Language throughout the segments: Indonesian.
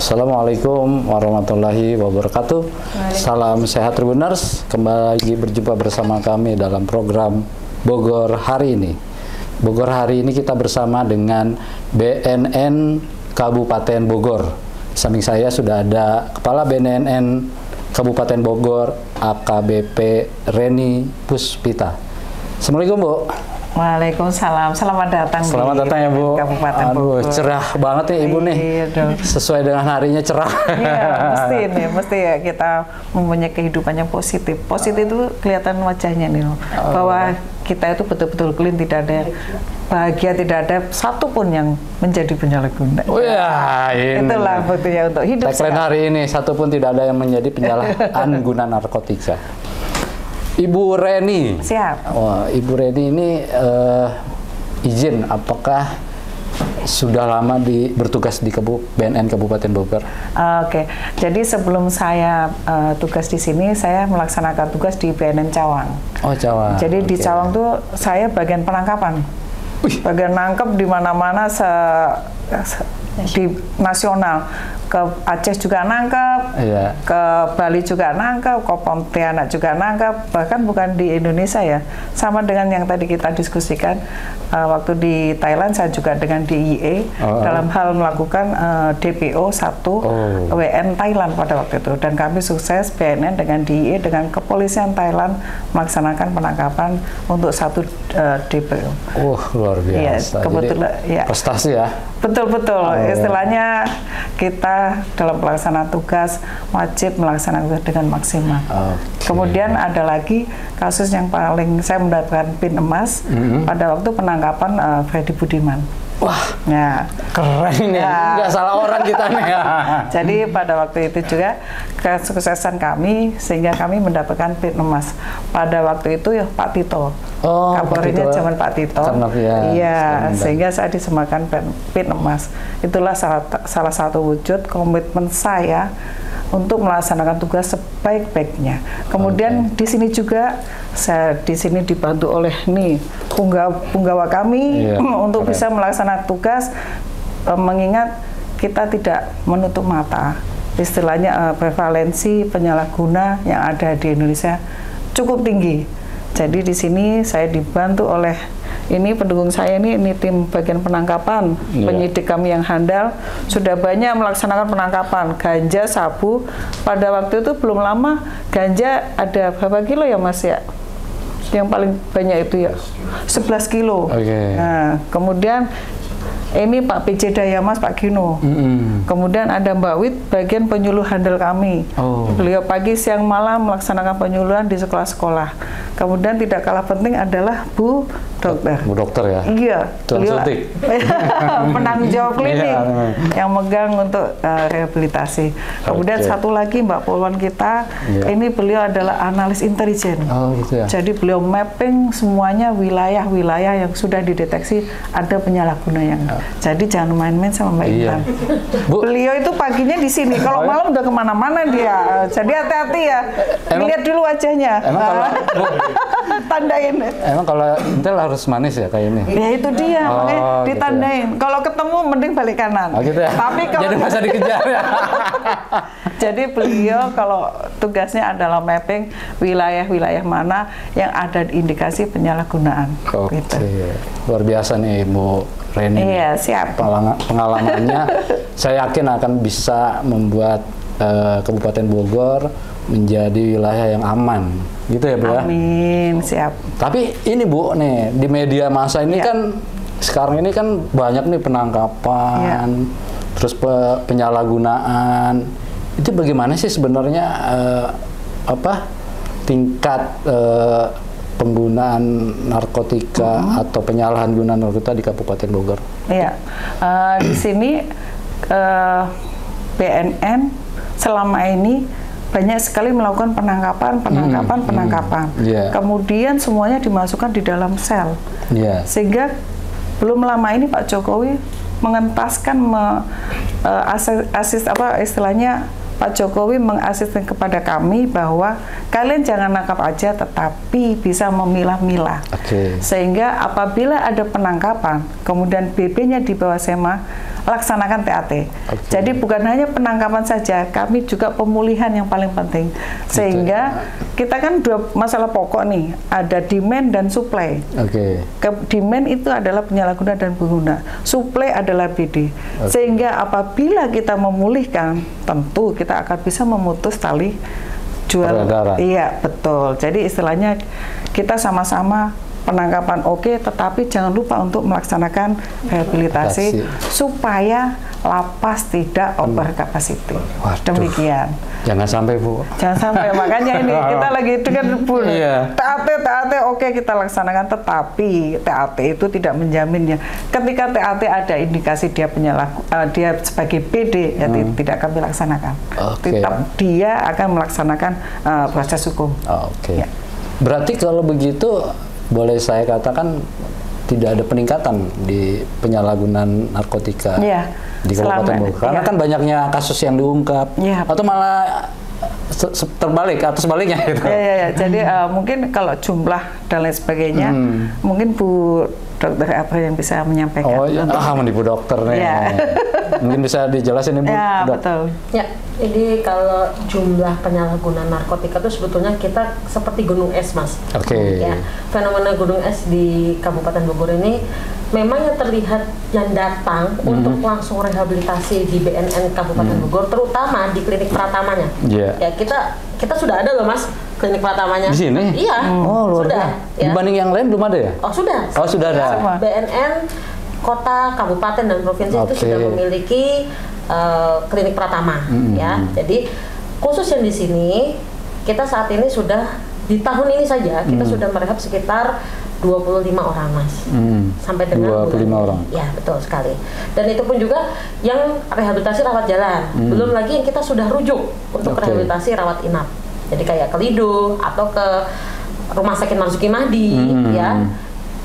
Assalamualaikum warahmatullahi wabarakatuh. Salam sehat Tribuners. Kembali lagi berjumpa bersama kami dalam program Bogor Hari Ini. Bogor Hari Ini kita bersama dengan BNN Kabupaten Bogor. Samping saya sudah ada Kepala BNN Kabupaten Bogor, AKBP Reni Puspita. Assalamualaikum, Bu. Waalaikumsalam, selamat datang. Selamat datang ya, Bu. Kabupaten Bogor. Cerah banget nih Ibu nih. Sesuai dengan harinya cerah. Iya, mesti ya kita mempunyai kehidupan yang positif. Positif itu kelihatan wajahnya nih, bahwa kita itu betul-betul clean, tidak ada bahagia, tidak ada satupun yang menjadi penyalahguna. Oh ya, itulah buktinya untuk hidup. Tagline hari ini, satupun tidak ada yang menjadi penyalahguna narkotika. Ibu Reni. Siap. Wah, Ibu Reni ini izin, apakah sudah lama bertugas di BNN Kabupaten Bogor? Oke. Jadi sebelum saya tugas di sini, saya melaksanakan tugas di BNN Cawang. Oh, Cawang. Jadi di Cawang tuh saya bagian penangkapan. Bagian nangkep di mana-mana di nasional. Ke Aceh juga nangkep, iya. Ke Bali juga nangkep, ke Pontianak juga nangkep, bahkan bukan di Indonesia ya. Sama dengan yang tadi kita diskusikan, waktu di Thailand saya juga dengan DIE dalam hal melakukan DPO 1 WN Thailand pada waktu itu. Dan kami sukses BNN dengan DIE dengan kepolisian Thailand melaksanakan penangkapan untuk 1 DPO. Luar biasa. Ya, kebetulan, jadi, ya. Prestasi ya? Betul-betul. Istilahnya kita dalam pelaksanaan tugas wajib melaksanakan tugas dengan maksimal. Kemudian ada lagi kasus yang paling saya mendapatkan PIN emas pada waktu penangkapan Freddy Budiman. Wah, ya. Keren nih, nggak salah orang kita nih. Jadi pada waktu itu juga kesuksesan kami sehingga kami mendapatkan PIN emas. Pada waktu itu ya Pak Tito, Kapolrinya zaman Pak Tito. Iya, sehingga saya disematkan PIN emas. Itulah salah satu wujud komitmen saya untuk melaksanakan tugas sebaik-baiknya. Kemudian di sini juga saya dibantu oleh punggawa kami untuk bisa melaksanakan tugas, mengingat kita tidak menutup mata. Istilahnya prevalensi penyalahguna yang ada di Indonesia cukup tinggi. Jadi di sini saya dibantu oleh pendukung saya ini tim bagian penangkapan, penyidik kami yang handal sudah banyak melaksanakan penangkapan ganja, sabu. Pada waktu itu belum lama ganja ada berapa kilo ya Mas ya? Yang paling banyak itu ya 11 kilo. Nah, kemudian ini Pak PJ Dayamas, Pak Gino. Kemudian ada Mbak Wit, bagian penyuluh handal kami. Beliau pagi, siang, malam melaksanakan penyuluhan di sekolah-sekolah. Kemudian tidak kalah penting adalah Bu Dokter. Bu Dokter ya? Iya. Beliau penanggung jawab klinik yang megang untuk rehabilitasi. Kemudian satu lagi Mbak Polwan kita, ini beliau adalah analis intelijen. Gitu ya? Jadi beliau mapping semuanya wilayah-wilayah yang sudah dideteksi ada penyalahguna yang. Jadi jangan main-main sama Mbak Intan. Beliau itu paginya di sini, kalau malam udah kemana-mana dia. Jadi hati-hati ya. Lihat dulu wajahnya. Tandain. Emang kalau Intel harus manis ya kayak ini? Ya itu dia, makanya ditandain. Gitu ya? Kalau ketemu mending balik kanan. Gitu ya? Tapi kalau jadi masa dikejar ya. Jadi beliau kalau tugasnya adalah mapping wilayah-wilayah mana yang ada indikasi penyalahgunaan. Gitu. Luar biasa nih Ibu Reni. Iya, siap. Pengalamannya saya yakin akan bisa membuat Kabupaten Bogor menjadi wilayah yang aman, gitu ya Bu ya? Amin, siap. Tapi ini Bu, nih di media massa ini kan sekarang ini kan banyak nih penangkapan, terus penyalahgunaan. Itu bagaimana sih sebenarnya tingkat penggunaan narkotika atau penyalahan guna narkotika di Kabupaten Bogor? Iya, di sini BNN selama ini banyak sekali melakukan penangkapan. Kemudian semuanya dimasukkan di dalam sel. Sehingga belum lama ini Pak Jokowi mengentaskan istilahnya Pak Jokowi mengasisten kepada kami bahwa kalian jangan nangkap aja, tetapi bisa memilah-milah. Sehingga apabila ada penangkapan, kemudian BB-nya di bawah SEMA, laksanakan TAT. Jadi bukan hanya penangkapan saja, kami juga pemulihan yang paling penting. Sehingga kita kan dua masalah pokok nih, ada demand dan supply. Demand itu adalah penyalahguna dan pengguna, supply adalah BD. Sehingga apabila kita memulihkan, tentu kita akan bisa memutus tali jual. Iya, betul. Jadi istilahnya kita sama-sama penangkapan tetapi jangan lupa untuk melaksanakan rehabilitasi supaya lapas tidak over capacity. Demikian. Jangan sampai, Bu. Jangan sampai, makanya ini kita lagi dengan Bu. TAT kita laksanakan, tetapi TAT itu tidak menjaminnya. Ketika TAT ada indikasi dia dia sebagai PD, ya tidak kami laksanakan. Tetap dia akan melaksanakan proses hukum. Ya. Berarti kalau begitu boleh saya katakan tidak ada peningkatan di penyalahgunaan narkotika di Kabupaten Bogor. Karena kan banyaknya kasus yang diungkap, atau malah terbalik atau sebaliknya gitu. Jadi mungkin kalau jumlah dan lain sebagainya, mungkin Bu Dokter apa yang bisa menyampaikan? Menipu dokter nih. Mungkin bisa dijelasin Ibu. Betul. Jadi kalau jumlah penyalahgunaan narkotika itu sebetulnya kita seperti gunung es, Mas. Fenomena gunung es di Kabupaten Bogor ini memang yang terlihat yang datang untuk langsung rehabilitasi di BNN Kabupaten Bogor, terutama di klinik Pratamanya. Ya kita sudah ada loh, Mas, klinik Pratamanya. Di sini? Iya. Sudah. Dibanding yang lain belum ada ya? Sudah ada. BNN kota, kabupaten dan provinsi itu sudah memiliki klinik Pratama, ya. Jadi khusus yang di sini kita saat ini sudah di tahun ini saja kita sudah merehab sekitar 25 orang, Mas. Sampai dengan 25 orang. Ya, betul sekali. Dan itu pun juga yang rehabilitasi rawat jalan. Belum lagi yang kita sudah rujuk untuk rehabilitasi rawat inap. Jadi kayak ke Lido atau ke Rumah Sakit Marzuki Mahdi, ya.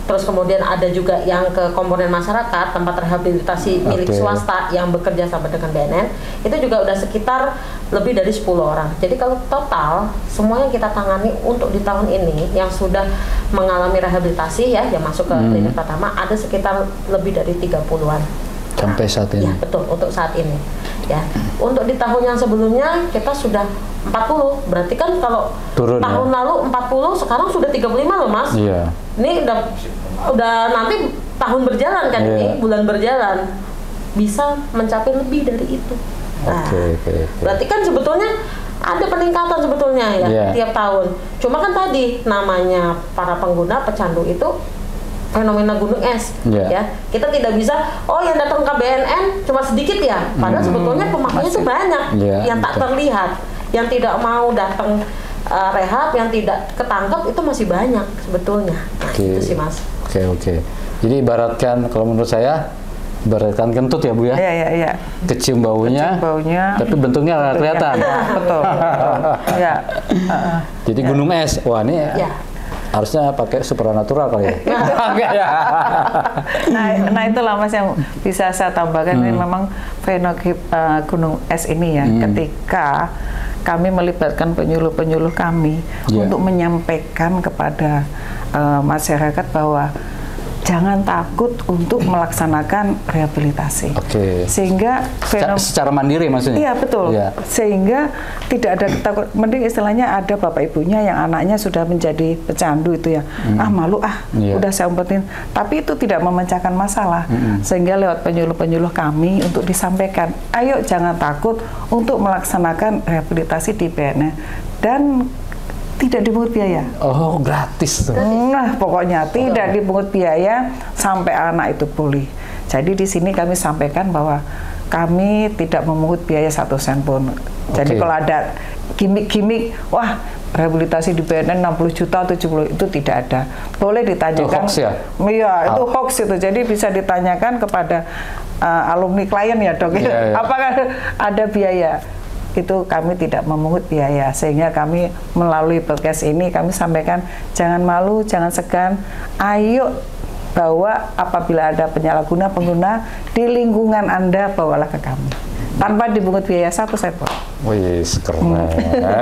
Terus kemudian ada juga yang ke komponen masyarakat, tempat rehabilitasi milik swasta yang bekerja sama dengan BNN, itu juga udah sekitar lebih dari 10 orang. Jadi kalau total, semua yang kita tangani untuk di tahun ini, yang sudah mengalami rehabilitasi yang masuk ke klinik Pratama, ada sekitar lebih dari 30-an. Sampai saat ini? Ya, betul, untuk saat ini. Ya. Untuk di tahun yang sebelumnya, kita sudah 40, berarti kan kalau turun, tahun lalu 40, sekarang sudah 35 loh, Mas. Ini udah nanti tahun berjalan kan, ini bulan berjalan bisa mencapai lebih dari itu. Nah, berarti kan sebetulnya ada peningkatan sebetulnya tiap tahun. Cuma kan tadi namanya para pengguna pecandu itu fenomena gunung es, ya. Kita tidak bisa, yang datang ke BNN cuma sedikit ya. Padahal sebetulnya pemakainya itu banyak yang tak terlihat, yang tidak mau datang rehab, yang tidak ketangkep itu masih banyak sebetulnya. Nah, itu sih, Mas. Jadi ibaratkan, kalau menurut saya, ibaratkan kentut ya, Bu ya? Iya. Kecium baunya, tapi bentuknya nggak kelihatan. Betul. Jadi gunung es, wah ini harusnya pakai supranatural kali ya. Nah itulah, Mas, yang bisa saya tambahkan. Ini memang fenomena gunung es ini ya, ketika kami melibatkan penyuluh-penyuluh kami untuk menyampaikan kepada masyarakat bahwa jangan takut untuk melaksanakan rehabilitasi. Sehingga secara mandiri maksudnya? Iya, betul. Sehingga tidak ada takut. Mending istilahnya ada bapak ibunya yang anaknya sudah menjadi pecandu itu ya. Malu udah saya umpetin. Tapi itu tidak memecahkan masalah. Sehingga lewat penyuluh-penyuluh kami untuk disampaikan, ayo jangan takut untuk melaksanakan rehabilitasi di BNN. Dan tidak dipungut biaya. Gratis tuh. Nah, pokoknya tidak dipungut biaya sampai anak itu pulih. Jadi di sini kami sampaikan bahwa kami tidak memungut biaya 1 sen pun. Jadi kalau ada gimmick-gimmick, wah rehabilitasi di BNN 60 juta, 70, itu tidak ada. Boleh ditanyakan. Itu hoax ya? Iya, itu hoax itu. Jadi bisa ditanyakan kepada alumni klien ya, Dok. Apakah ada biaya? Itu kami tidak memungut biaya, sehingga kami melalui podcast ini kami sampaikan, jangan malu, jangan segan, ayo bawa apabila ada penyalahguna pengguna di lingkungan Anda, bawalah ke kami tanpa dipungut biaya 1 sen pun. Wih, keren.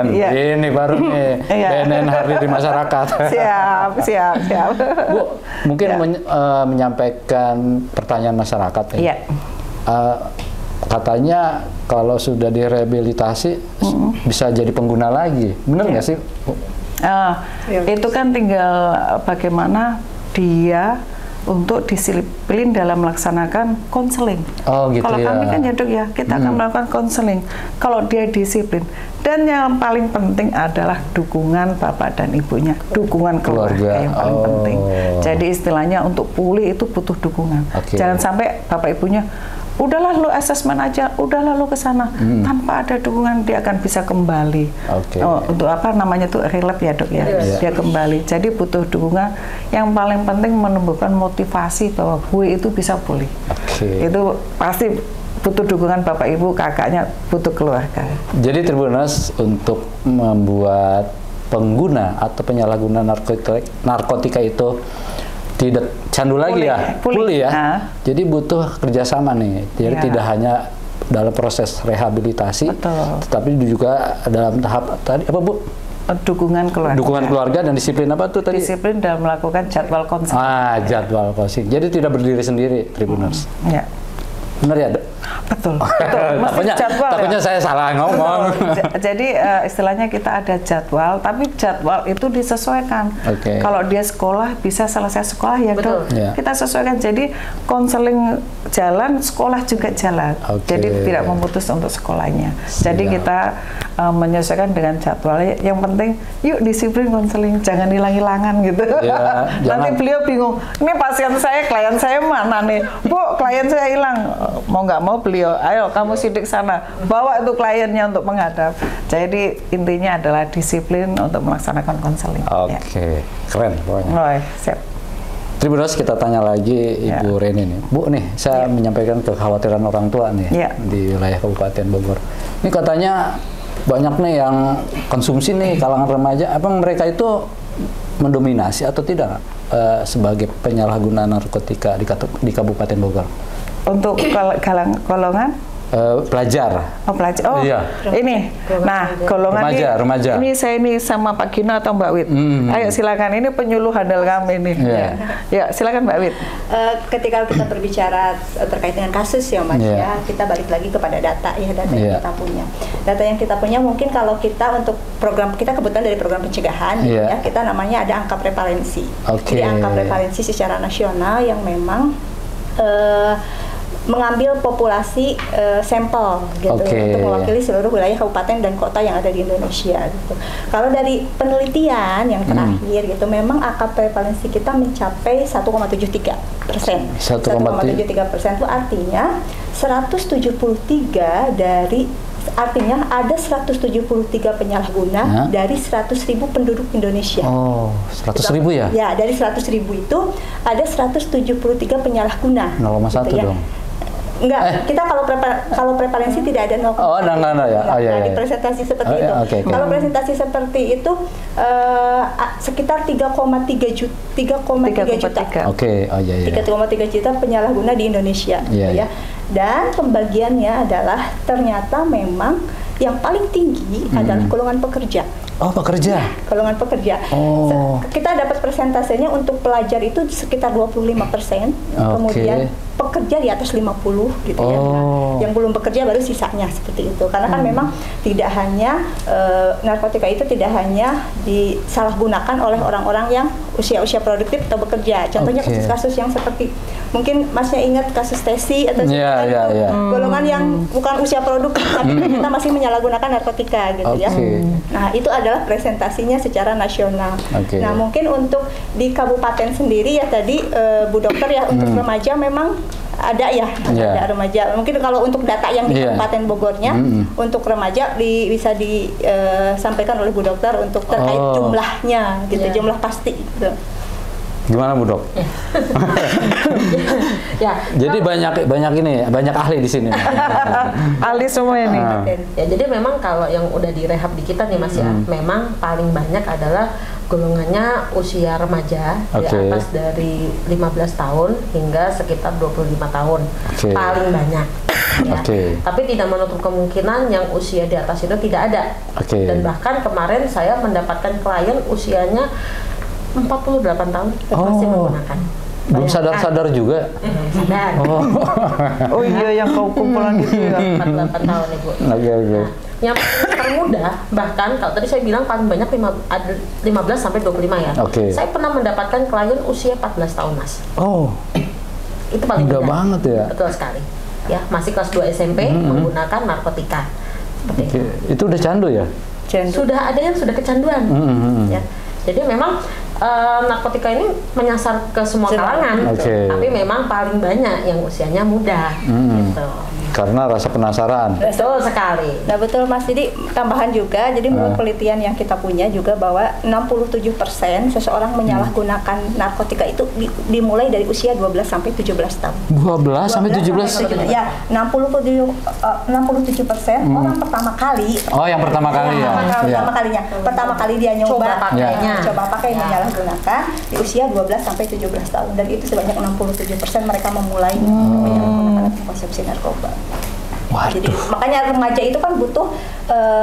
Ini baru nih BNN hari di masyarakat. Siap. Bu, mungkin menyampaikan pertanyaan masyarakat nih. katanya kalau sudah direhabilitasi bisa jadi pengguna lagi, benar nggak sih? Itu kan tinggal bagaimana dia untuk disiplin dalam melaksanakan konseling. Gitu. Kalau kami kan ya Dok ya, kita akan melakukan konseling. Kalau dia disiplin, dan yang paling penting adalah dukungan bapak dan ibunya, dukungan keluarga yang paling penting. Jadi istilahnya untuk pulih itu butuh dukungan. Jangan sampai bapak ibunya udahlah lo asesmen aja, udahlah lo ke sana, tanpa ada dukungan dia akan bisa kembali. Untuk apa namanya tuh relapse ya Dok ya, dia kembali. Jadi butuh dukungan. Yang paling penting menumbuhkan motivasi bahwa gue itu bisa pulih. Itu pasti butuh dukungan bapak ibu, kakaknya, butuh keluarga. Jadi Tribuners, untuk membuat pengguna atau penyalahguna narkotika itu tidak candu lagi pulih ya. Jadi butuh kerjasama nih. Jadi tidak hanya dalam proses rehabilitasi, tetapi juga dalam tahap tadi apa Bu? Dukungan keluarga. Dukungan keluarga dan disiplin apa tuh tadi? Disiplin dalam melakukan jadwal konseling. Jadwal konseling. Jadi tidak berdiri sendiri, Tribuners. Benar ya, Dok? Betul. Takutnya saya salah ngomong. Jadi istilahnya kita ada jadwal, tapi jadwal itu disesuaikan. Kalau dia sekolah bisa selesai sekolah ya Dok, kita sesuaikan. Jadi konseling jalan, sekolah juga jalan. Jadi tidak memutus untuk sekolahnya. Jadi kita menyesuaikan dengan jadwal. Yang penting yuk disiplin konseling, jangan hilang-hilangan gitu. Nanti beliau bingung, ini pasien saya, klien saya mana nih? Bu, klien saya hilang. Mau nggak mau beliau, ayo kamu sidik sana, bawa itu kliennya untuk menghadap. Jadi intinya adalah disiplin untuk melaksanakan konseling. Keren pokoknya. Siap. Tribuners, kita tanya lagi Ibu Reni nih. Bu nih, saya menyampaikan kekhawatiran orang tua nih di wilayah Kabupaten Bogor. Ini katanya banyak nih yang konsumsi nih kalangan remaja. Apakah mereka itu mendominasi atau tidak sebagai penyalahguna narkotika di Kabupaten Bogor? Untuk golongan pelajar. Pelajar. Ini. Nah, golongan remaja. Ini saya ini sama Pak Gino atau Mbak Wit. Ayo silakan, ini penyuluh handal kami nih. Ya, silakan Mbak Wit. Ketika kita berbicara terkait dengan kasus ya Mas ya, kita balik lagi kepada data ya, data yang kita punya. Data yang kita punya mungkin kalau kita untuk program kita kebetulan dari program pencegahan ya, kita namanya ada angka prevalensi. Jadi angka prevalensi secara nasional yang memang mengambil populasi sampel gitu untuk mewakili seluruh wilayah kabupaten dan kota yang ada di Indonesia gitu. Kalau dari penelitian yang terakhir gitu, memang angka prevalensi kita mencapai 1,73%. 1,73% itu artinya 173 dari artinya ada 173 penyalahguna dari 100.000 penduduk Indonesia. 100.000 ya? Ya, dari 100.000 itu ada 173 penyalahguna. 0,1 gitu, dong. Enggak, kita kalau prevalensi tidak ada 0,1. Di presentasi seperti itu. Kalau presentasi seperti itu sekitar 3,3 juta. 3,3 juta penyalahguna di Indonesia. Dan pembagiannya adalah ternyata memang yang paling tinggi adalah golongan pekerja. Pekerja? Golongan pekerja. Kita dapat persentasenya untuk pelajar itu sekitar 25%. Kemudian pekerja di atas 50 gitu ya. Nah, yang belum bekerja baru sisanya seperti itu. Karena kan memang tidak hanya narkotika itu tidak hanya disalahgunakan oleh orang-orang yang usia-usia produktif atau bekerja. Contohnya kasus-kasus yang seperti mungkin Masnya ingat kasus Tesi atau golongan yang bukan usia produktif tapi kita masih menyalahgunakan narkotika gitu ya. Nah, itu adalah presentasinya secara nasional. Nah, mungkin untuk di kabupaten sendiri ya tadi Bu Dokter ya untuk remaja memang ada ya, ada remaja. Mungkin kalau untuk data yang di Kabupaten Bogornya untuk remaja bisa disampaikan oleh Bu Dokter untuk terkait jumlahnya gitu, jumlah pasti gitu. Gimana Bu Dok? Jadi banyak ahli di sini. Ahli semua ini. Ya, jadi memang kalau yang udah direhab di kita nih Mas ya, memang paling banyak adalah golongannya usia remaja di atas dari 15 tahun hingga sekitar 25 tahun. Paling banyak. Tapi tidak menutup kemungkinan yang usia di atas itu tidak ada. Dan bahkan kemarin saya mendapatkan klien usianya 48 tahun masih menggunakan. Belum sadar-sadar juga. Sadar. Oh iya, yang kau kumpulan itu ya. 48 tahun Ibu. Oke. Yang termuda, bahkan kalau tadi saya bilang paling banyak 15 sampai 25 ya. Saya pernah mendapatkan klien usia 14 tahun, Mas. Oh. Itu paling muda banget ya. Betul sekali. Ya, masih kelas 2 SMP menggunakan narkotika. Itu udah candu ya? Sudah ada yang sudah kecanduan. Ya. Jadi memang narkotika ini menyasar ke semua kalangan, tapi memang paling banyak yang usianya muda. Gitu. Karena rasa penasaran. Betul sekali. Nah betul Mas, jadi tambahan juga, jadi menurut penelitian yang kita punya juga bahwa 67% seseorang menyalahgunakan narkotika itu dimulai dari usia 12 sampai 17 tahun. 12 sampai 17? Ya, 67% orang pertama kali. Oh, yang pertama kali ya? Pertama kalinya. Pertama kali dia nyoba coba pakai menyalahgunakan di usia 12 sampai 17 tahun, dan itu sebanyak 67% mereka memulai menyalahgunakan konsumsi narkoba. Waduh. Jadi makanya remaja itu kan butuh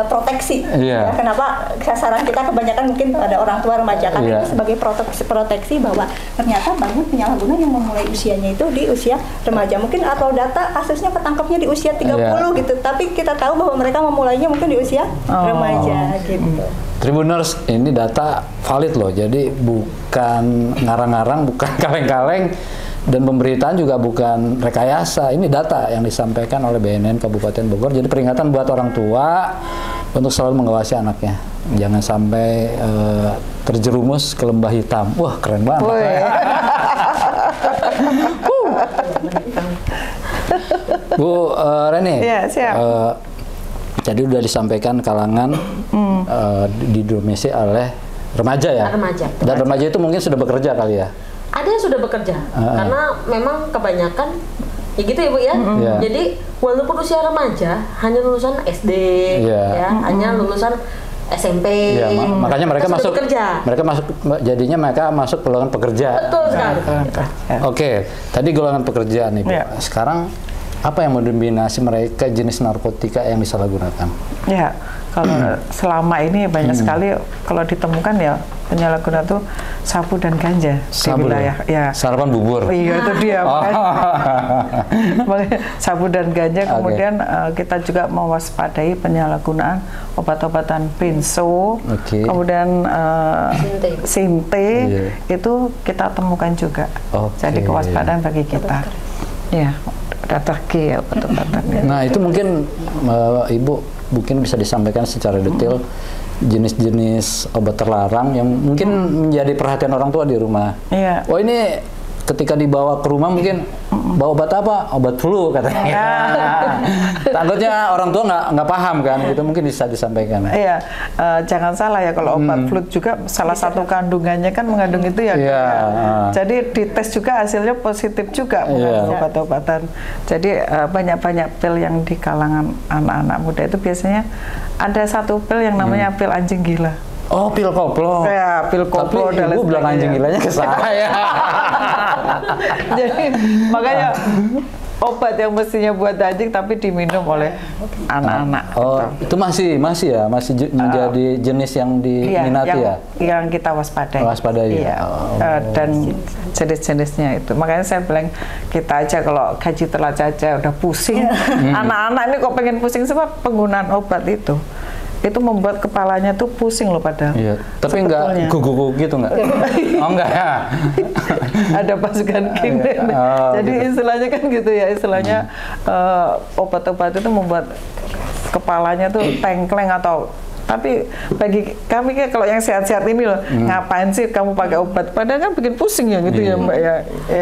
proteksi. Ya, kenapa sasaran kita kebanyakan mungkin pada orang tua remaja, karena itu sebagai proteksi bahwa ternyata banyak penyalahguna yang memulai usianya itu di usia remaja. Mungkin atau data kasusnya ketangkapnya di usia 30 gitu, tapi kita tahu bahwa mereka memulainya mungkin di usia remaja gitu. Tribuners, ini data valid loh, jadi bukan ngarang-ngarang, bukan kaleng-kaleng, dan pemberitaan juga bukan rekayasa. Ini data yang disampaikan oleh BNN Kabupaten Bogor. Jadi peringatan buat orang tua untuk selalu mengawasi anaknya. Jangan sampai terjerumus ke lembah hitam. Wah, keren banget. Bu Reni, jadi udah disampaikan kalangan didominasi oleh remaja ya? Remaja. Dan remaja itu mungkin sudah bekerja kali ya? Ada yang sudah bekerja, karena memang kebanyakan ya gitu ya Bu ya. Jadi walaupun usia remaja hanya lulusan SD, hanya lulusan SMP, makanya mereka masuk bekerja. Jadinya mereka masuk golongan pekerja. Betul sekali. Oke, tadi golongan pekerjaan nih Bu. Sekarang apa yang mendominasi mereka jenis narkotika yang disalahgunakan? Ya, kalau selama ini banyak sekali kalau ditemukan ya penyalahguna tuh sabu dan ganja di wilayah. Ya. Sarapan bubur. Iya, itu dia. Sabu dan ganja. Kemudian kita juga mewaspadai penyalahgunaan obat-obatan benzo. Kemudian sinte itu kita temukan juga. Jadi kewaspadaan bagi kita. Ya, dataki ya obat-obatan. Nah, itu mungkin Ibu mungkin bisa disampaikan secara detail jenis-jenis obat terlarang yang mungkin menjadi perhatian orang tua di rumah. Oh, ini ketika dibawa ke rumah mungkin bawa obat apa? Obat flu katanya. Takutnya orang tua nggak paham kan, itu mungkin bisa disampaikan. Iya, jangan salah ya kalau obat flu juga salah satu kandungannya kan mengandung itu ya. Jadi dites juga hasilnya positif juga mengandung obat-obatan. Jadi banyak-banyak pil yang di kalangan anak-anak muda itu biasanya ada satu pil yang namanya pil anjing gila. Oh, pil koplo. Ya, pil koplo. Tapi Ibu bilang anjing gilanya ke saya. Jadi makanya obat yang mestinya buat anjing tapi diminum oleh anak-anak. Oh, itu masih menjadi jenis yang diminati ya? Yang kita waspadai. Waspadai. Dan jenis-jenisnya itu. Makanya saya bilang kita aja kalau gaji telat aja udah pusing. Anak-anak ini kok pengen pusing sebab penggunaan obat itu membuat kepalanya tuh pusing loh padahal. Iya. Tapi enggak gugup gitu enggak? Oh enggak ya? Ada pasukan kimia. Jadi gitu. Istilahnya kan gitu ya, istilahnya obat-obat itu membuat kepalanya tuh tengkleng atau. Tapi bagi kami kalau yang sehat-sehat ini loh, ngapain sih kamu pakai obat? Padahal kan bikin pusing ya gitu ya Mbak ya.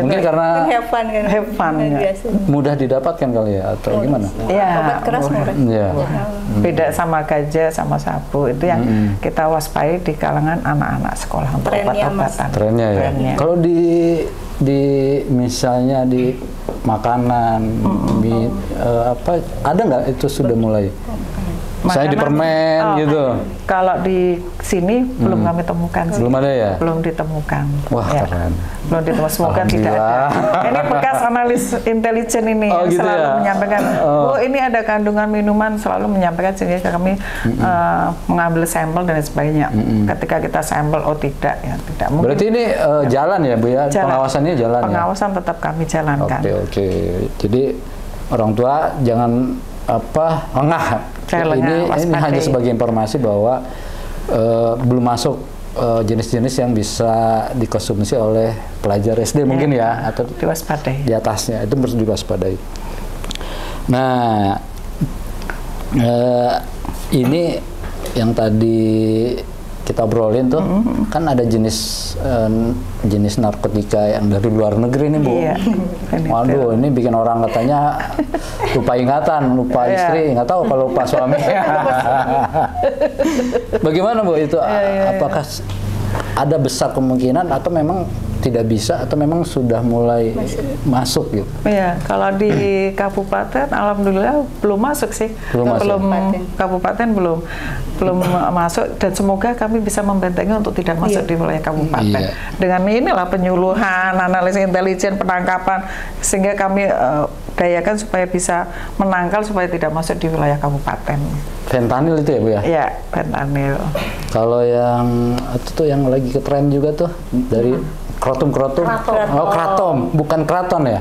Mungkin karena have fun ya. Mudah didapatkan kali ya atau gimana? Iya. Obat keras murah. Beda sama ganja sama sabu itu yang kita waspadai di kalangan anak-anak sekolah untuk obat-obatan. Trennya ya. Kalau di misalnya di makanan, ada nggak itu sudah mulai? Saya di permen gitu. Kalau di sini belum kami temukan sih. Belum ada ya? Belum ditemukan. Wah, ya. keren. Belum ditemukan, semoga tidak ada. Ini bekas analis intelijen ini yang gitu selalu ya? menyampaikan, oh ini ada kandungan minuman, selalu menyampaikan sehingga kami mengambil sampel dan sebagainya. Ketika kita sampel, oh tidak, ya tidak mungkin. Berarti ini jalan ya Bu ya? Jalan. Pengawasannya jalan ya? Pengawasan tetap kami jalankan. Oke. Jadi orang tua jangan lengah. Ini hanya sebagai informasi bahwa belum masuk jenis-jenis yang bisa dikonsumsi oleh pelajar SD mungkin ya, atau diwaspadai. Di atasnya itu harus diwaspadai. Nah, ini yang tadi kita obrolin tuh kan ada jenis narkotika yang dari luar negeri nih Bu. Iya. Waduh, ini bikin orang katanya lupa ingatan, lupa istri, nggak tahu kalau lupa suami. Bagaimana Bu itu? Apakah ada besar kemungkinan atau memang tidak bisa atau memang sudah mulai masuk gitu? Iya, kalau di kabupaten alhamdulillah belum masuk sih. Kabupaten belum masuk, dan semoga kami bisa membentengi untuk tidak masuk di wilayah kabupaten. Dengan inilah penyuluhan, analisis intelijen, penangkapan, sehingga kami dayakan supaya bisa menangkal supaya tidak masuk di wilayah kabupaten. Fentanyl itu ya Bu ya? Iya, fentanyl. Kalau yang itu tuh yang lagi ketren juga tuh dari Krotum. Oh, kratom, bukan kraton ya?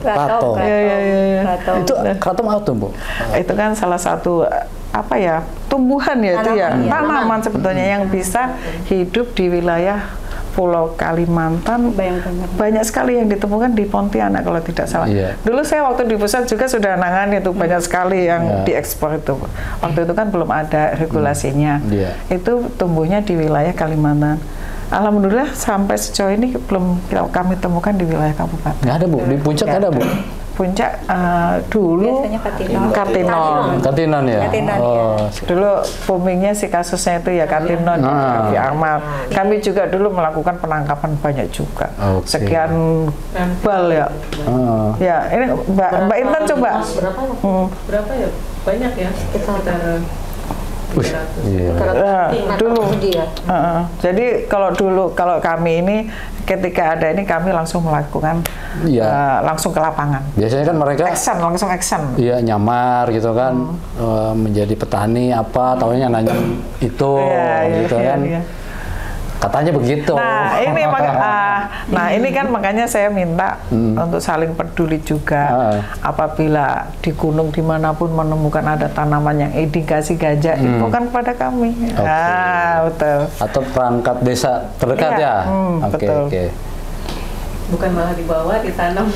Kratom. Iya. Itu kratom apa tuh Bu? Itu kan salah satu tumbuhan ya, itu ya, tanaman sebetulnya yang bisa hidup di wilayah Pulau Kalimantan. Banyak sekali yang ditemukan di Pontianak kalau tidak salah. Dulu saya waktu di pusat juga sudah nangani itu, banyak sekali yang diekspor itu. Waktu itu kan belum ada regulasinya. Itu tumbuhnya di wilayah Kalimantan. Alhamdulillah sampai sejauh ini belum kami temukan di wilayah kabupaten. Nggak ada Bu, di Puncak ada Bu? Puncak dulu Kartinon ya. Dulu boomingnya si kasusnya itu ya Kartinon di Amal. Kami juga dulu melakukan penangkapan banyak juga. Sekian bal ya. Ya ini Mbak Intan coba. Berapa ya? Banyak ya. Sekitar jadi kalau kami ini ketika ada ini kami langsung melakukan langsung ke lapangan. Biasanya kan mereka langsung action. Iya, nyamar gitu kan, menjadi petani taunya nanya itu gitu kan. Katanya begitu. Nah, ini kan makanya saya minta untuk saling peduli juga. Apabila di gunung dimanapun menemukan ada tanaman yang indikasi ganja, infokan kepada kami. Betul. Atau perangkat desa terdekat ya. Betul. Bukan malah dibawa ditanam.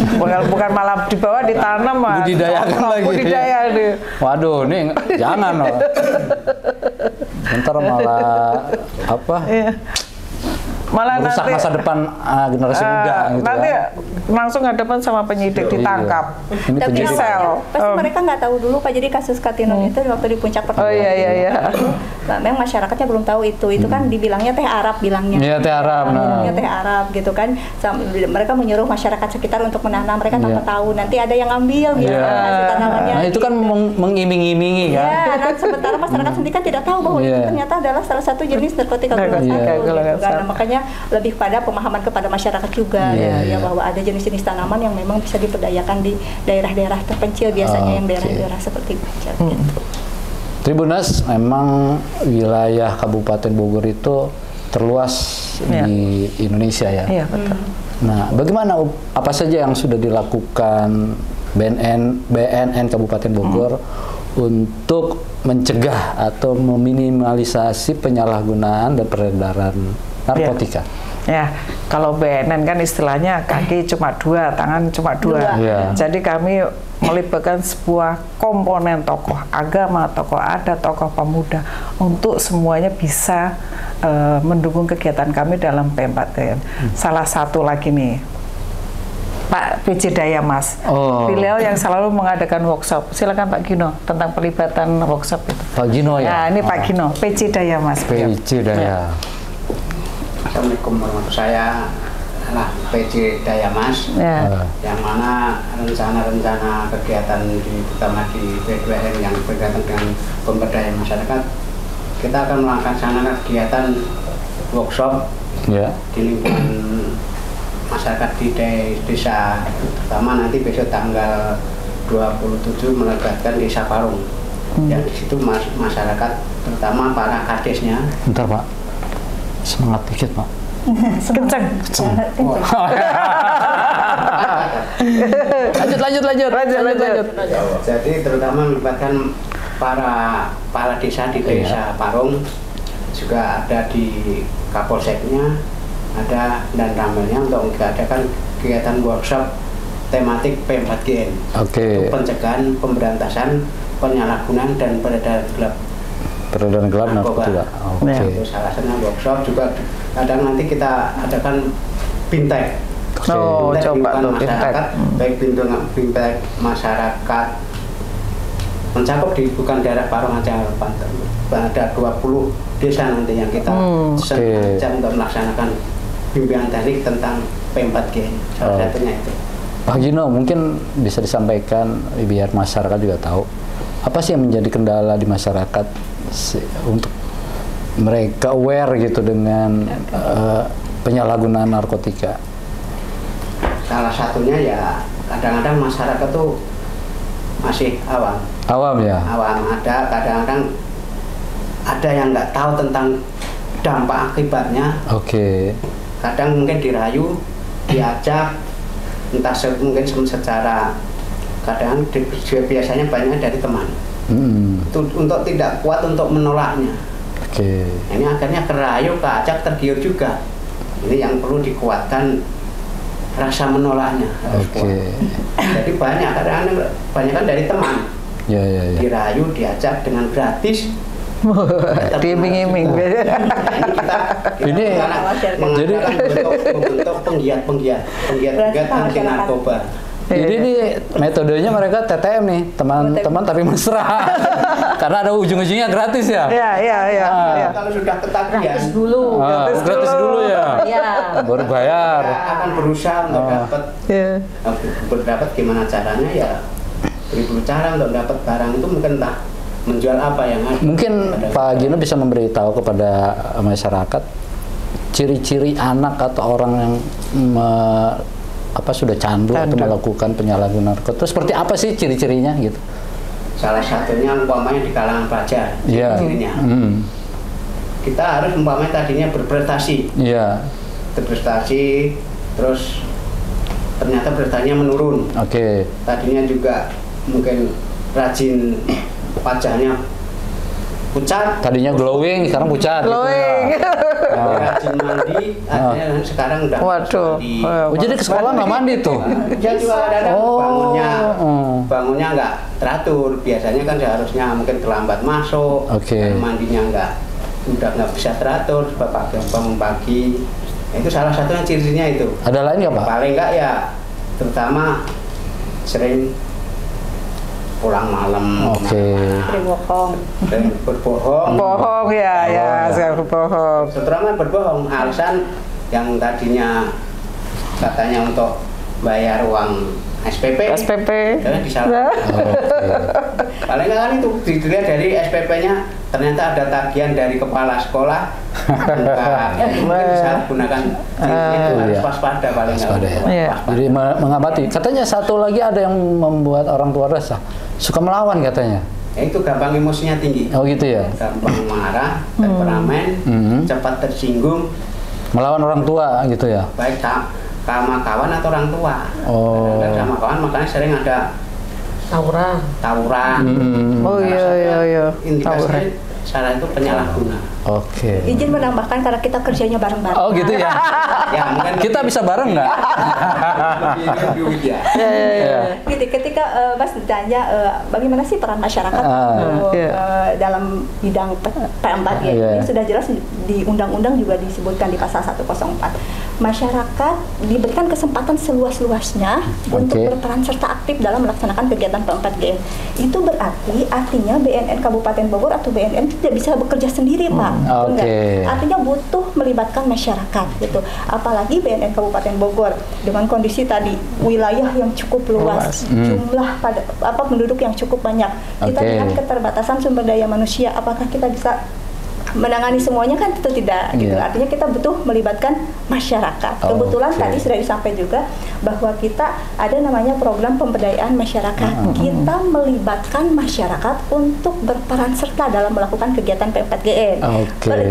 Bukan malah dibawa ditanam, budidayakan lagi. Budidaya nih. Waduh, nih jangan loh. Ntar malah malah merusak masa depan generasi muda gitu. Nanti langsung hadapan sama penyidik, ditangkap. Ini penyidik. Pasti mereka nggak tahu dulu Pak, jadi kasus Kartinon itu waktu di puncak pertama. Nah, memang masyarakatnya belum tahu itu kan dibilangnya teh Arab bilangnya. Iya, teh Arab. Bilangnya teh Arab gitu kan. Mereka menyuruh masyarakat sekitar untuk menanam, mereka tanpa tahu nanti ada yang ambil gitu tanamannya. Nah, itu kan mengiming-imingi kan. Iya, dan sementara masyarakat sendiri kan tidak tahu bahwa itu ternyata adalah salah satu jenis narkotika golongan 1. Karena makanya lebih pada pemahaman kepada masyarakat juga bahwa ada jenis-jenis tanaman yang memang bisa diperdayakan di daerah-daerah terpencil biasanya yang daerah-daerah seperti Puncak. Tribuners, memang wilayah Kabupaten Bogor itu terluas di Indonesia ya. Iya, betul. Nah, bagaimana apa saja yang sudah dilakukan BNN Kabupaten Bogor untuk mencegah atau meminimalisasi penyalahgunaan dan peredaran narkotika? Ya, kalau BNN kan istilahnya kaki cuma 2, tangan cuma 2. Jadi kami melibatkan sebuah komponen tokoh agama, tokoh adat, tokoh pemuda untuk semuanya bisa mendukung kegiatan kami dalam P4TN. Salah satu lagi nih, Pak PJ Dayamas. Beliau yang selalu mengadakan workshop. Silakan Pak Gino tentang pelibatan workshop itu. Pak Gino ya? Nah, ini Pak Gino, PJ Dayamas. PJ Daya. Assalamualaikum warahmatullahi wabarakatuh. Saya lah PJ Dayamas, yang mana rencana-rencana kegiatan terutama di BDWN yang berkaitan dengan pemberdayaan masyarakat, kita akan melaksanakan kegiatan workshop di lingkungan masyarakat di desa, terutama nanti besok tanggal 27 melibatkan Desa Parung. Yang di situ masyarakat, terutama para kadesnya. Bentar Pak, semangat dikit Pak. Kenceng. Lanjut. Jadi terutama melibatkan para desa di Desa Parung, juga ada di Kapolseknya, ada dan ramelnya untuk mengadakan kegiatan workshop tematik P4GN. Untuk pencegahan, pemberantasan penyalahgunaan dan peredaran gelap narkotika. Itu salah satu workshop. Juga kadang nanti kita adakan fintech. Coba tuh masyarakat, baik fintech masyarakat mencakup di bukan daerah Parung aja, ada 20 desa nanti yang kita sengaja untuk melaksanakan bimbingan teknik tentang P4G. Salah satunya itu. Pak Gino, mungkin bisa disampaikan biar masyarakat juga tahu apa sih yang menjadi kendala di masyarakat untuk mereka aware gitu dengan penyalahgunaan narkotika. Salah satunya ya kadang-kadang masyarakat tuh masih awam. Awam ya? Awam, ada kadang-kadang ada yang nggak tahu tentang dampak akibatnya. Kadang mungkin dirayu, diajak, entah mungkin secara kadang biasanya banyak dari teman. Untuk tidak kuat untuk menolaknya. Ini akhirnya kerayu, keajak, tergiur juga. Ini yang perlu dikuatkan rasa menolaknya. Jadi banyak kadang-kadang banyak kan dari teman. Dirayu, diajak dengan gratis. Diiming-iming. Ini jadi membentuk penggiat anti narkoba. Jadi ini metodenya mereka TTM nih, teman-teman tapi mesra. Karena ada ujung-ujungnya gratis ya. Iya. Kalau sudah ketagihan gratis dulu. Gratis dulu ya. Baru bayar. Akan berusaha untuk dapat gimana caranya ya. Beri cara untuk dapat barang itu mungkin entah menjual apa yang ada. Mungkin Pak Gino bisa memberitahu kepada masyarakat ciri-ciri anak atau orang yang sudah candu atau melakukan penyalahgunaan narkotika. Seperti apa sih ciri-cirinya gitu? Salah satunya umpamanya di kalangan pelajar. Ciri-cirinya. Kita harus umpamanya tadinya berprestasi. Berprestasi, terus ternyata prestasinya menurun. Tadinya juga mungkin rajin, wajahnya pucat. Tadinya glowing, sekarang pucat. Glowing. Gitu ya. Rajin mandi, akhirnya sekarang udah mandi. Jadi ke sekolah nggak mandi tuh? Dia juga kadang-kadang bangunnya nggak teratur. Biasanya kan seharusnya mungkin terlambat masuk. Mandinya udah nggak bisa teratur. Bangun pagi. Itu salah satunya cirinya itu. Ada lain nggak Pak? Paling nggak ya, terutama sering pulang malam, berbohong ya, berbohong. Terutama berbohong, alasan yang tadinya katanya untuk bayar uang SPP dan disalahkan. Paling kan itu dilihat dari SPP-nya ternyata ada tagihan dari kepala sekolah. Mungkin bisa gunakan itu harus waspada paling nggak. Jadi mengamati. Katanya satu lagi ada yang membuat orang tua resah, suka melawan katanya. Itu gampang emosinya tinggi. Gitu ya. Gampang marah, temperamen, cepat tersinggung. Melawan orang tua gitu ya. Baik sama kawan atau orang tua. Sama kawan makanya sering ada tawuran. Iya. Indikasinya salah itu penyalahguna. Izin menambahkan karena kita kerjanya bareng-bareng. Gitu ya. Mungkin kita bisa bareng nggak? Ketika Mas ditanya bagaimana sih peran masyarakat dalam bidang P4G ini sudah jelas di undang-undang juga disebutkan di pasal 104. masyarakat diberikan kesempatan seluas-luasnya untuk berperan serta aktif dalam melaksanakan kegiatan P4GN. Itu berarti artinya BNN Kabupaten Bogor atau BNN tidak bisa bekerja sendiri, Pak. Artinya butuh melibatkan masyarakat gitu. Apalagi BNN Kabupaten Bogor dengan kondisi tadi wilayah yang cukup luas, jumlah penduduk yang cukup banyak. Kita dengan keterbatasan sumber daya manusia, apakah kita bisa menangani semuanya? Kan tentu tidak gitu. Artinya kita butuh melibatkan masyarakat. Kebetulan tadi sudah disampaikan juga bahwa kita ada namanya program pemberdayaan masyarakat. Kita melibatkan masyarakat untuk berperan serta dalam melakukan kegiatan P4GN.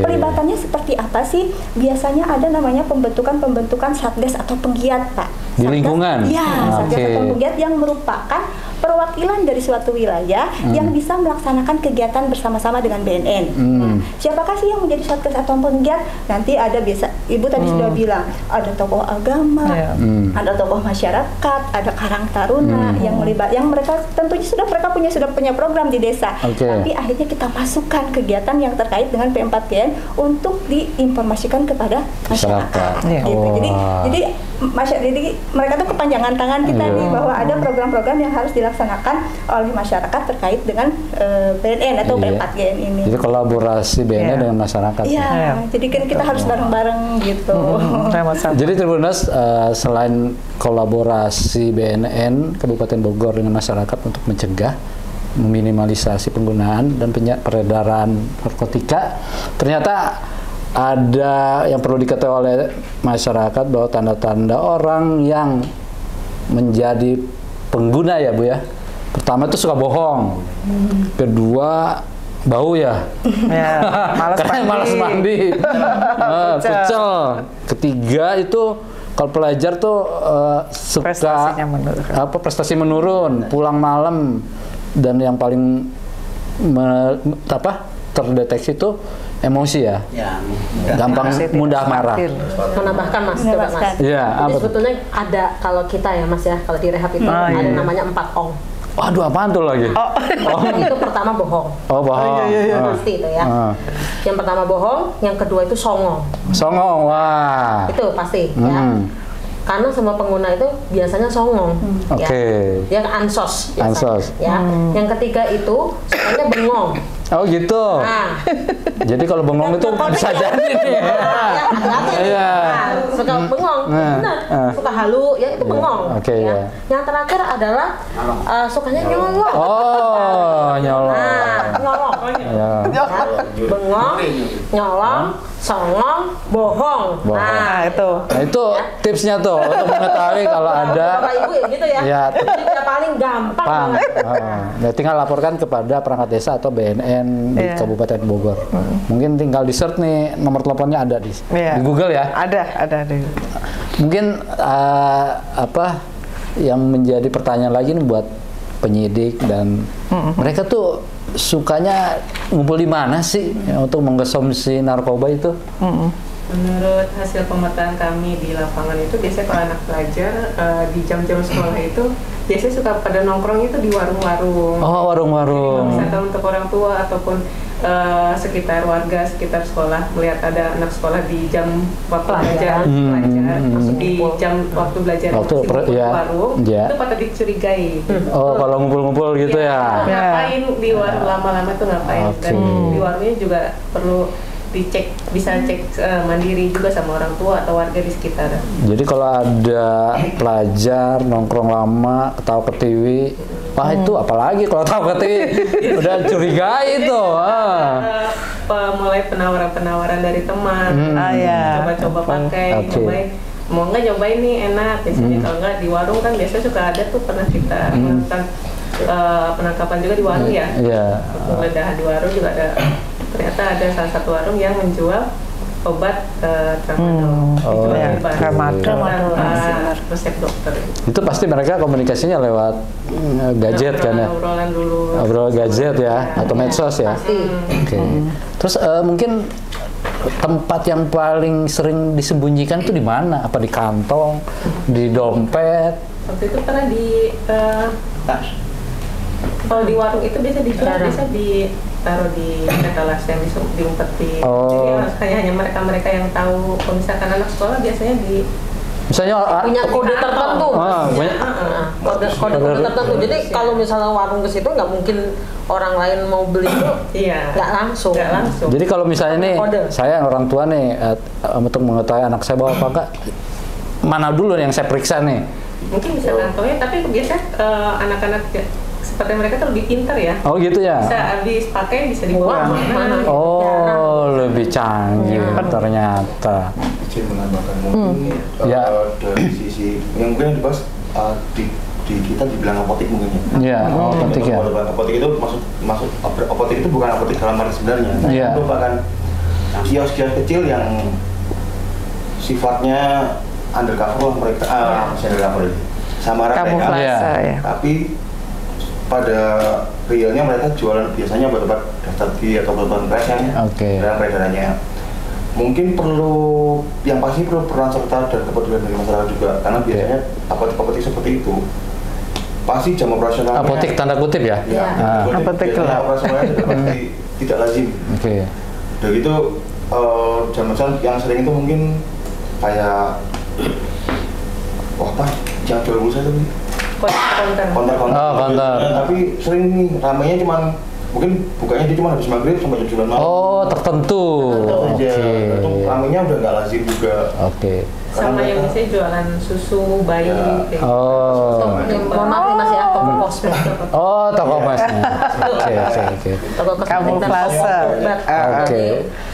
Pelibatannya seperti apa sih? Biasanya ada namanya pembentukan satgas atau penggiat, Pak. Di lingkungan? Ya, satgas atau penggiat yang merupakan perwakilan dari suatu wilayah yang bisa melaksanakan kegiatan bersama-sama dengan BNN. Nah, siapakah sih yang menjadi satgas atau penggiat? Nanti ada biasa, Ibu tadi sudah bilang, ada tokoh agama, ada tokoh masyarakat, ada karang taruna yang mereka tentunya sudah punya program di desa. Tapi akhirnya kita masukkan kegiatan yang terkait dengan P4GN untuk diinformasikan kepada masyarakat. Gitu. Jadi mereka tuh kepanjangan tangan kita nih bahwa ada program-program yang harus dilaksanakan oleh masyarakat terkait dengan BNN atau P4GN ini. Jadi kolaborasi BNN dengan masyarakat. Jadi kan kita harus bareng-bareng gitu. Jadi Tribuners, selain kolaborasi BNN Kabupaten Bogor dengan masyarakat untuk mencegah, meminimalisasi penggunaan dan peredaran narkotika, ternyata ada yang perlu diketahui oleh masyarakat bahwa tanda-tanda orang yang menjadi pengguna ya Bu ya. Pertama itu suka bohong. Kedua bau ya. Malas mandi. Pecel. Ketiga itu kalau pelajar tuh suka prestasi menurun, pulang malam, dan yang paling terdeteksi itu emosi ya, gampang mudah marah. Menambahkan Mas, coba Mas. Jadi sebetulnya ada kalau kita ya Mas ya, kalau di rehab itu ada namanya 4 ong. Waduh, apaan tuh lagi? Itu pertama bohong. Bohong. Pasti itu ya. Yang pertama bohong, yang kedua itu songong. Songong, wah. Itu pasti ya. Karena semua pengguna itu biasanya songong, ya, yang ansos, ya. Yang ketiga itu sukanya bengong. Oh gitu. Jadi kalau bengong itu bisa jadi nih. Suka bengong, suka halu, ya itu bengong. Yang terakhir adalah sukanya nyolong. Nyolong. Bengong, nyolong, songong, bohong. Nah itu tipsnya tuh untuk mengetahui kalau ada. Bapak Ibu ya gitu ya. Jadi paling gampang. Tinggal laporkan kepada perangkat desa atau BNN di Kabupaten Bogor. Mungkin tinggal di search nih, nomor teleponnya ada di Google ya. Ada. Mungkin apa yang menjadi pertanyaan lagi nih buat penyidik dan mereka tuh sukanya ngumpul di mana sih untuk mengkonsumsi narkoba itu? Menurut hasil pemetaan kami di lapangan itu biasanya kalau anak pelajar di jam-jam sekolah itu biasanya suka pada nongkrong itu di warung-warung. Warung-warung. Misalkan untuk orang tua ataupun sekitar warga sekitar sekolah melihat ada anak sekolah di jam waktu belajar, masuk di jam waktu belajar warung, itu patut dicurigai. Kalau ngumpul-ngumpul gitu ya. Ngapain di warung lama-lama tuh ngapain? Dan di warungnya juga perlu dicek, bisa cek mandiri juga sama orang tua atau warga di sekitar. Jadi kalau ada pelajar nongkrong lama, ketawa ketiwi, wah itu apalagi kalau ketawa ketiwi udah curigai itu. Mulai penawaran-penawaran dari teman, coba-coba pakai, nyobain. Mau nggak nyobain nih enak, biasanya kalau nggak di warung kan biasanya suka ada tuh pernah kita melakukan penangkapan juga di warung ya. Penggeledahan di warung juga ada. Ternyata ada salah satu warung yang menjual obat tramadol. Tramadol resep dokter. Itu pasti mereka komunikasinya lewat gadget kan ya? Obrolan gadget ya, atau medsos ya? Terus mungkin tempat yang paling sering disembunyikan itu di mana? Apa di kantong, di dompet? Waktu itu pernah di tas. Kalau di warung itu biasa dijual, biasa di taruh di etalase yang diumpetin. Jadi hanya mereka yang tahu. Kalau misalkan anak sekolah biasanya misalnya punya kode tertentu, kode tertentu. Jadi kalau misalnya warung ke situ nggak mungkin orang lain mau beli itu, nggak langsung. Jadi kalau misalnya nih, saya orang tua nih untuk mengetahui anak saya bawa apa enggak, mana dulu yang saya periksa nih? Mungkin bisa kantongnya, tapi biasanya anak-anak seperti mereka tuh lebih pintar ya. Oh gitu ya? Bisa habis pakai, bisa dibuang. Oh, lebih canggih ternyata. Izin menambahkan mungkin dari sisi yang mungkin dibahas di kita dibilang apotek mungkin ya. Iya, apotek ya. Apotek itu maksud apotek itu bukan apotek dalam arti sebenarnya. Itu merupakan kios-kios kecil yang sifatnya undercover lah mereka, undercover samaran mereka. Tapi pada realnya mereka jualan biasanya obat-obat daftar gigi atau obat-obat pres yang dalam peredarannya. Mungkin yang pasti perlu peran serta dan kepedulian dari masyarakat juga, karena biasanya apotek-apotek seperti itu pasti jam operasionalnya apotek tanda kutip ya? Apotek operasionalnya pasti tidak lazim. Udah gitu jam yang sering itu mungkin kayak yang jual pulsa itu konter. Tapi sering nih ramainya cuman mungkin bukanya dia cuma habis maghrib sampai jam 9 malam. Tertentu. Itu ramainya udah nggak lazim juga. Sama yang misalnya jualan susu bayi. Mohon maaf nih Mas ya, toko kosmet. Toko kosmet. Toko kamuflase.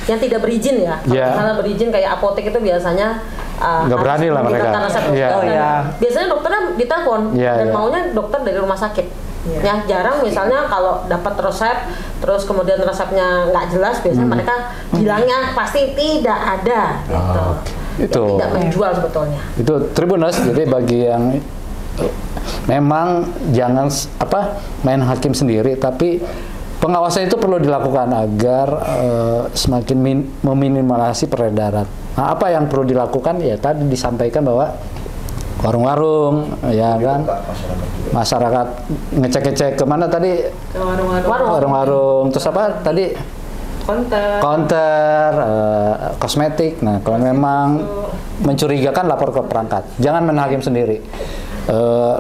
Yang tidak berizin ya. Kalau berizin kayak apotek itu biasanya nggak berani lah mereka. Biasanya dokternya ditelepon dan maunya dokter dari rumah sakit. Ya jarang misalnya kalau dapat resep terus kemudian resepnya nggak jelas, biasanya mereka bilangnya pasti tidak ada gitu. Itu tidak menjual sebetulnya. Itu Tribuners, jadi bagi yang memang jangan main hakim sendiri, tapi pengawasan itu perlu dilakukan agar semakin meminimalisasi peredaran. Nah, apa yang perlu dilakukan ya tadi disampaikan bahwa warung-warung ya kan, masyarakat ngecek-ngecek kemana tadi, warung-warung, terus apa tadi, konter, kosmetik. Nah kalau memang mencurigakan lapor ke perangkat, jangan main hakim sendiri.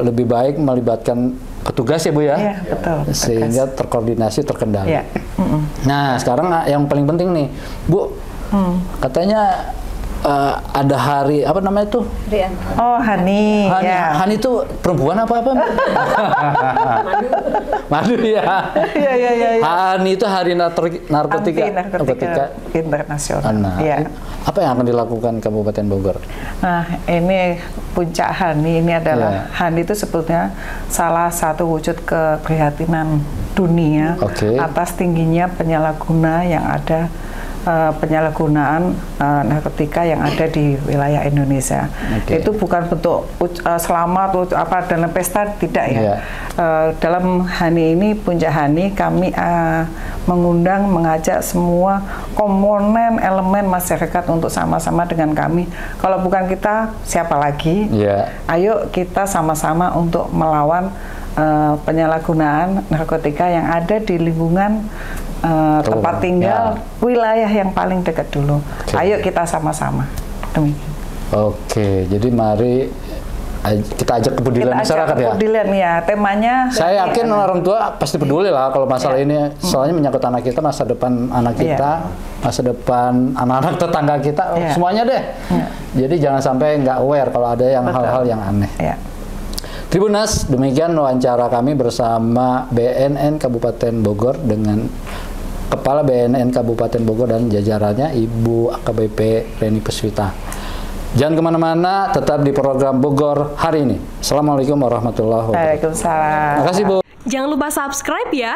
Lebih baik melibatkan petugas ya Bu ya, betul, sehingga terkoordinasi, terkendali. Nah sekarang yang paling penting nih Bu, katanya ada hari apa namanya itu? Hani. Hani itu perempuan apa? Madu ya. Hani itu hari narkotika internasional. Apa yang akan dilakukan Kabupaten Bogor? Nah, ini puncak Hani ini adalah Hani itu sebetulnya salah satu wujud keprihatinan dunia atas tingginya penyalahguna yang ada. Penyalahgunaan narkotika yang ada di wilayah Indonesia. Itu bukan bentuk selamat dalam pesta, tidak ya. Dalam Hani ini, puncak Hani, kami mengajak semua komponen elemen masyarakat untuk sama-sama dengan kami. Kalau bukan kita, siapa lagi? Ayo kita sama-sama untuk melawan penyalahgunaan narkotika yang ada di lingkungan tempat tinggal wilayah yang paling dekat dulu. Ayo kita sama-sama. Demikian. Jadi mari kita ajak kepedulian masyarakat ya. Kepedulian ya, temanya. Saya yakin orang tua pasti peduli lah kalau masalah ini, soalnya menyangkut anak kita, masa depan anak kita, masa depan anak-anak tetangga kita, semuanya deh. Jadi jangan sampai nggak aware kalau ada yang hal-hal yang aneh. Tribuners, demikian wawancara kami bersama BNN Kabupaten Bogor dengan Kepala BNN Kabupaten Bogor dan jajarannya Ibu AKBP Reni Puspita. Jangan kemana-mana, tetap di program Bogor Hari Ini. Assalamualaikum warahmatullahi wabarakatuh. Waalaikumsalam. Terima kasih Bu. Jangan lupa subscribe ya.